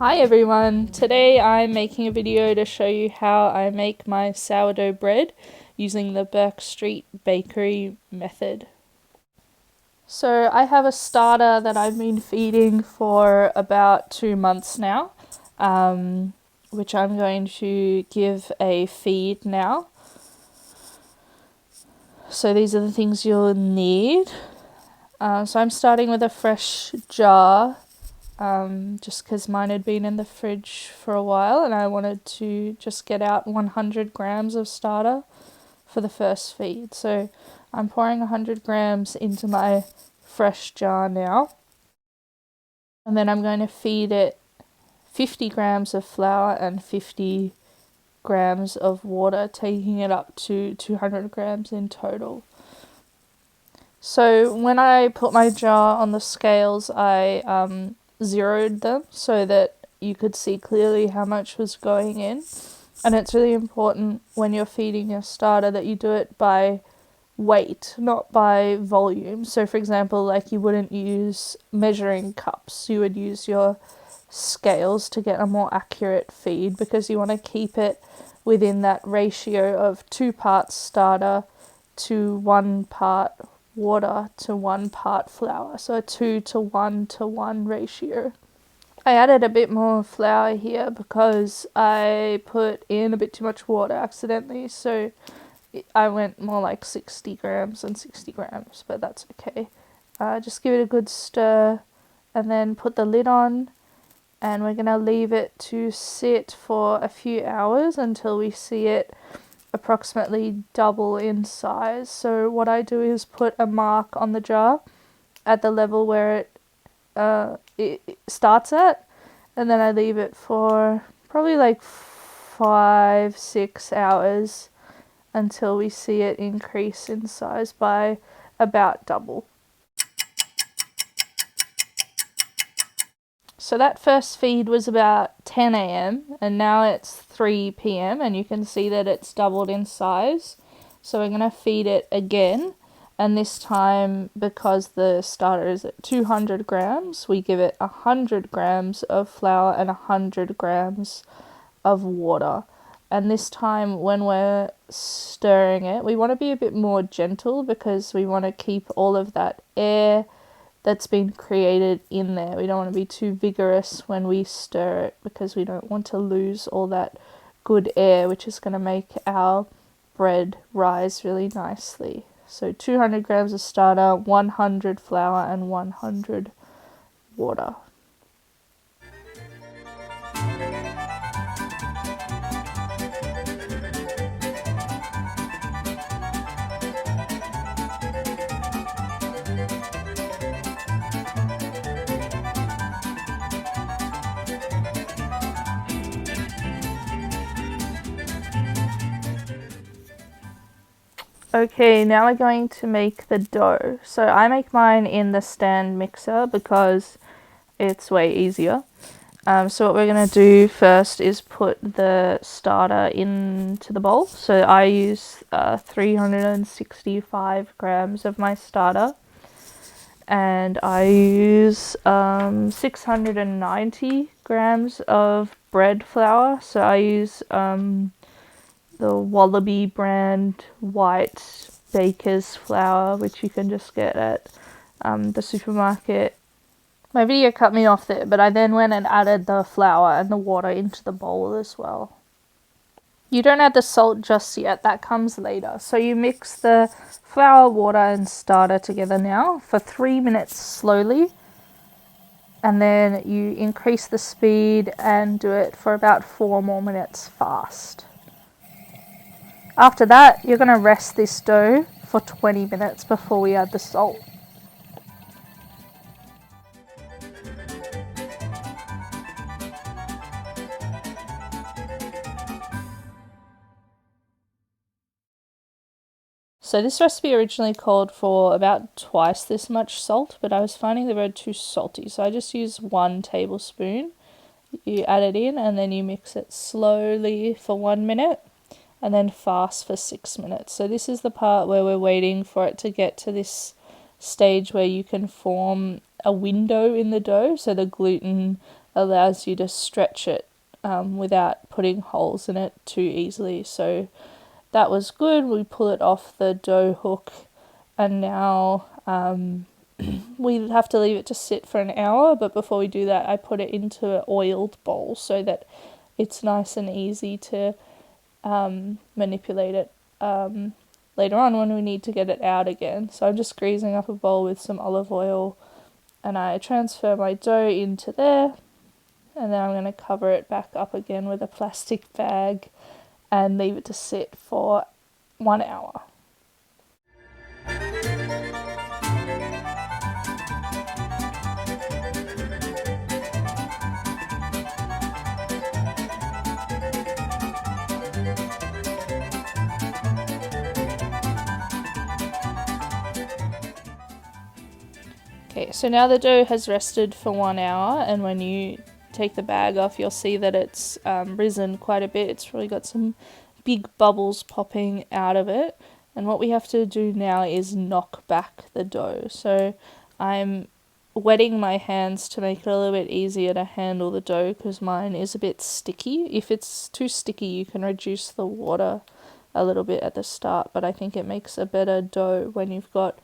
Hi everyone, today I'm making a video to show you how I make my sourdough bread using the Bourke Street bakery method. So I have a starter that I've been feeding for about 2 months now, which I'm going to give a feed now. So these are the things you'll need. So I'm starting with a fresh jar. Just because mine had been in the fridge for a while and I wanted to just get out 100 grams of starter for the first feed. So I'm pouring 100 grams into my fresh jar now. And then I'm going to feed it 50 grams of flour and 50 grams of water, taking it up to 200 grams in total. So when I put my jar on the scales, I zeroed them so that you could see clearly how much was going in. And it's really important when you're feeding your starter that you do it by weight, not by volume. So for example, like you wouldn't use measuring cups, you would use your scales to get a more accurate feed because you want to keep it within that ratio of 2 parts starter to 1 part water to 1 part flour, so a 2:1:1 ratio. I added a bit more flour here because I put in a bit too much water accidentally, so I went more like 60 grams and 60 grams, but that's okay. Just give it a good stir and then put the lid on, and we're going to leave it to sit for a few hours until we see it approximately double in size. So what I do is put a mark on the jar at the level where it starts at, and then I leave it for probably like 5-6 hours until we see it increase in size by about double. So that first feed was about 10 a.m. and now it's 3 p.m. and you can see that it's doubled in size. So we're going to feed it again, and this time, because the starter is at 200 grams, we give it 100 grams of flour and 100 grams of water. And this time when we're stirring it, we want to be a bit more gentle because we want to keep all of that air that's been created in there. We don't want to be too vigorous when we stir it because we don't want to lose all that good air, which is going to make our bread rise really nicely. So 200 grams of starter, 100 flour and 100 water. Okay, now we're going to make the dough. So I make mine in the stand mixer because it's way easier. So what we're going to do first is put the starter into the bowl. So I use 365 grams of my starter, and I use 690 grams of bread flour. So I use the Wallaby brand white baker's flour, which you can just get at the supermarket. My video cut me off there, but I then went and added the flour and the water into the bowl as well. You don't add the salt just yet, that comes later. So you mix the flour, water and starter together now for 3 minutes slowly, and then you increase the speed and do it for about 4 more minutes fast. After that, you're going to rest this dough for 20 minutes before we add the salt. So this recipe originally called for about twice this much salt, but I was finding the bread too salty, so I just used 1 tablespoon. You add it in and then you mix it slowly for 1 minute and then fast for 6 minutes. So this is the part where we're waiting for it to get to this stage where you can form a window in the dough, so the gluten allows you to stretch it without putting holes in it too easily. So that was good. We pull it off the dough hook, and now we have to leave it to sit for an hour, but before we do that I put it into an oiled bowl so that it's nice and easy to manipulate it later on when we need to get it out again. So I'm just greasing up a bowl with some olive oil, and I transfer my dough into there, and then I'm going to cover it back up again with a plastic bag and leave it to sit for 1 hour. Okay, so now the dough has rested for 1 hour, and when you take the bag off, you'll see that it's risen quite a bit. It's really got some big bubbles popping out of it. And what we have to do now is knock back the dough. So I'm wetting my hands to make it a little bit easier to handle the dough because mine is a bit sticky. If it's too sticky, you can reduce the water a little bit at the start, but I think it makes a better dough when you've got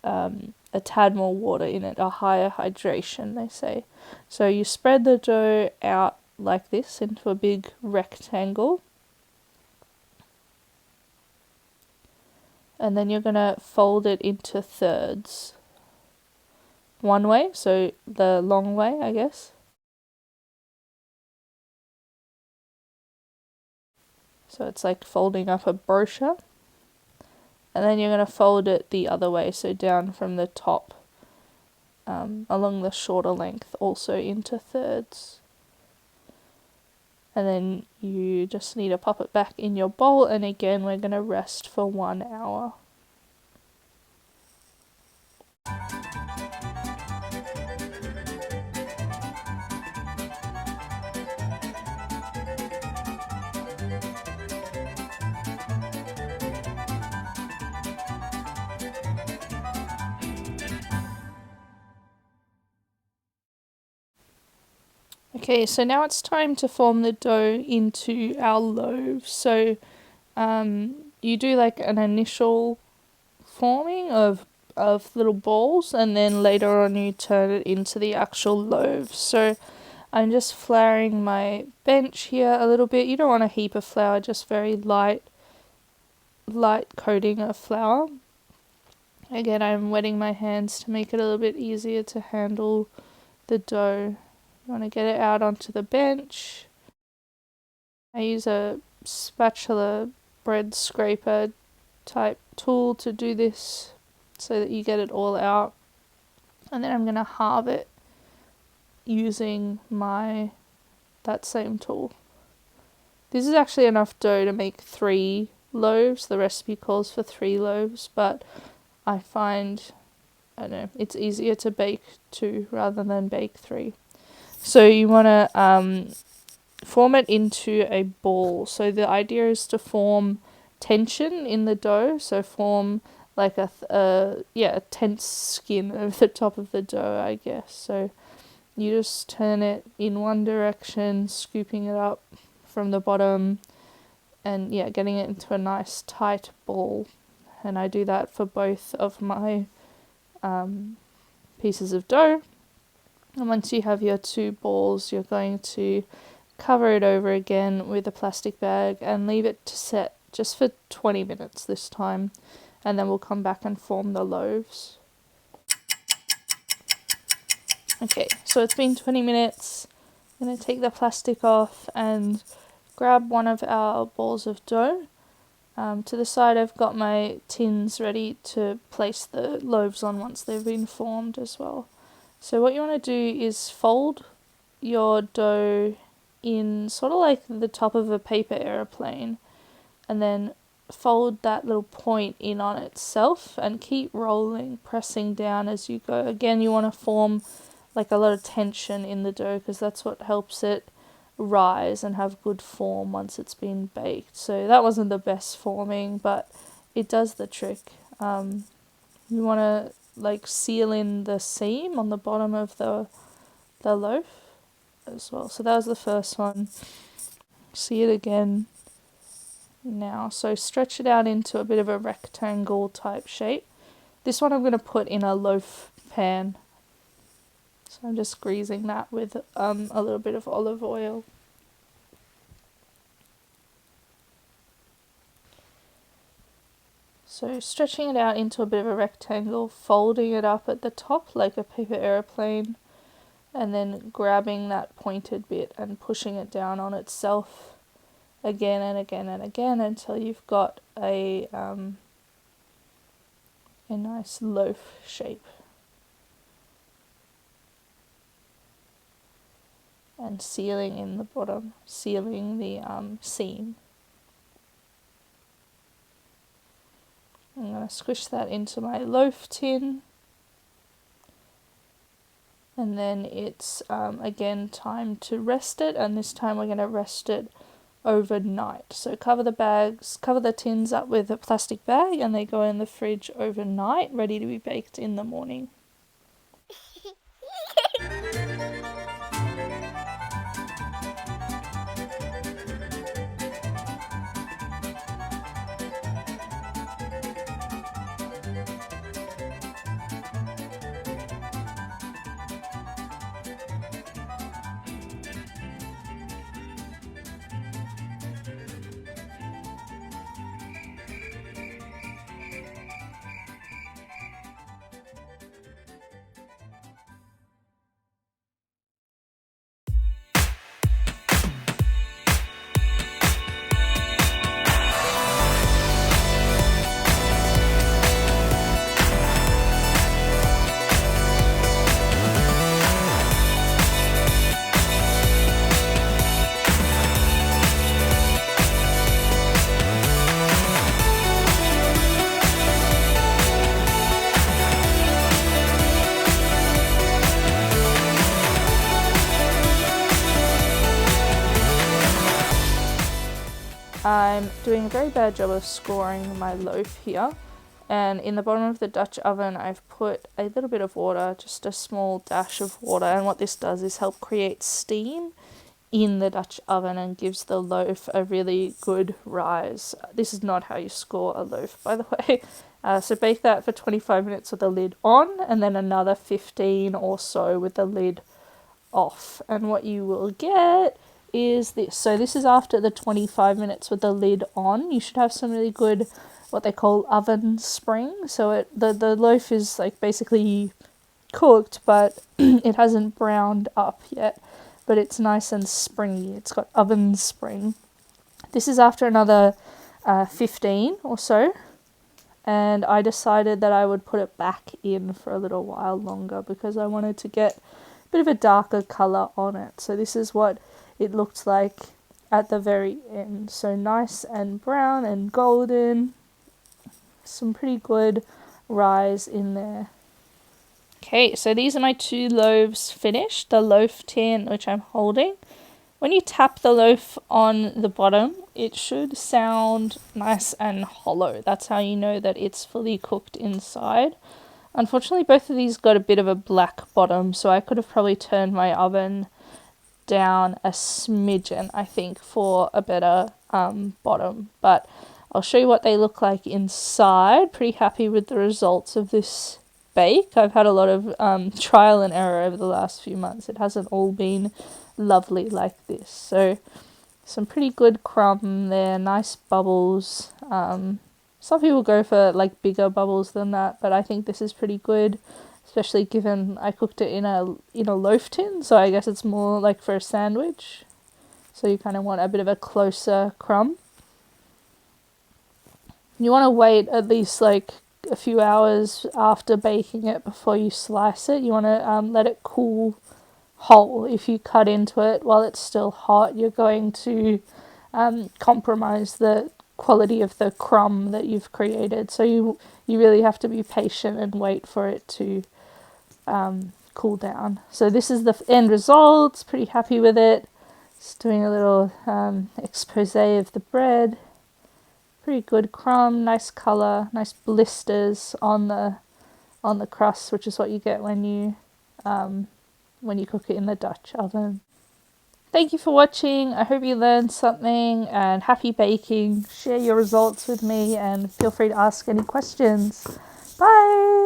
a tad more water in it, a higher hydration, they say. So you spread the dough out like this into a big rectangle, and then you're going to fold it into thirds. One way, so the long way, I guess. So it's like folding up a brochure. And then you're going to fold it the other way, so down from the top along the shorter length, also into thirds. And then you just need to pop it back in your bowl, and again we're going to rest for 1 hour. Okay, so now it's time to form the dough into our loaves. So you do like an initial forming of little balls, and then later on you turn it into the actual loaves. So I'm just flouring my bench here a little bit. You don't want a heap of flour, just very light coating of flour. Again, I'm wetting my hands to make it a little bit easier to handle the dough. You want to get it out onto the bench. I use a spatula bread scraper type tool to do this so that you get it all out. And then I'm going to halve it using that same tool. This is actually enough dough to make 3 loaves. The recipe calls for 3 loaves, but I find, I don't know, it's easier to bake 2 rather than bake 3. So you want to form it into a ball. So the idea is to form tension in the dough. So form like a tense skin over the top of the dough, I guess. So you just turn it in one direction, scooping it up from the bottom, and getting it into a nice tight ball. And I do that for both of my pieces of dough. And once you have your 2 balls, you're going to cover it over again with a plastic bag and leave it to set just for 20 minutes this time. And then we'll come back and form the loaves. Okay, so it's been 20 minutes. I'm going to take the plastic off and grab one of our balls of dough. To the side I've got my tins ready to place the loaves on once they've been formed as well. So what you want to do is fold your dough in sort of like the top of a paper airplane, and then fold that little point in on itself and keep rolling, pressing down as you go. Again, you want to form like a lot of tension in the dough because that's what helps it rise and have good form once it's been baked. So that wasn't the best forming, but it does the trick. You want to like seal in the seam on the bottom of the loaf. as well. So that was the first one. See it again now. So stretch it out into a bit of a rectangle type shape. This one I'm going to put in a loaf pan. So I'm just greasing that with a little bit of olive oil. So stretching it out into a bit of a rectangle, folding it up at the top like a paper aeroplane, and then grabbing that pointed bit and pushing it down on itself again and again and again until you've got a nice loaf shape. And sealing in the bottom, sealing the seam. I'm going to squish that into my loaf tin. And then it's again time to rest it, and this time we're going to rest it overnight. So cover the tins up with a plastic bag, and they go in the fridge overnight, ready to be baked in the morning. I'm doing a very bad job of scoring my loaf here, and in the bottom of the Dutch oven I've put a little bit of water, just a small dash of water, and what this does is help create steam in the Dutch oven and gives the loaf a really good rise. This is not how you score a loaf, by the way. So bake that for 25 minutes with the lid on, and then another 15 or so with the lid off. And what you will get is this. So this is after the 25 minutes with the lid on. You should have some really good, what they call oven spring. So the loaf is like basically cooked, but it hasn't browned up yet. But it's nice and springy. It's got oven spring. This is after another 15 or so. And I decided that I would put it back in for a little while longer because I wanted to get a bit of a darker colour on it. So this is what it looked like at the very end. So nice and brown and golden. Some pretty good rise in there. Okay, so these are my 2 loaves finished. The loaf tin, which I'm holding. When you tap the loaf on the bottom, it should sound nice and hollow. That's how you know that it's fully cooked inside. Unfortunately, both of these got a bit of a black bottom, so I could have probably turned my oven down a smidgen, I think, for a better bottom. But I'll show you what they look like inside. Pretty happy with the results of this bake. I've had a lot of trial and error over the last few months. It hasn't all been lovely like this. So some pretty good crumb there, nice bubbles. Some people go for like bigger bubbles than that, but I think this is pretty good, especially given I cooked it in a loaf tin, so I guess it's more like for a sandwich. So you kind of want a bit of a closer crumb. You want to wait at least like a few hours after baking it before you slice it. You want to let it cool whole. If you cut into it while it's still hot, you're going to compromise the quality of the crumb that you've created. So you really have to be patient and wait for it to cool down. So this is the end result. Pretty happy with it. Just doing a little expose of the bread. Pretty good crumb, nice colour, nice blisters on the crust, which is what you get when you cook it in the Dutch oven. Thank you for watching. I hope you learned something, and happy baking. Share your results with me and feel free to ask any questions. Bye!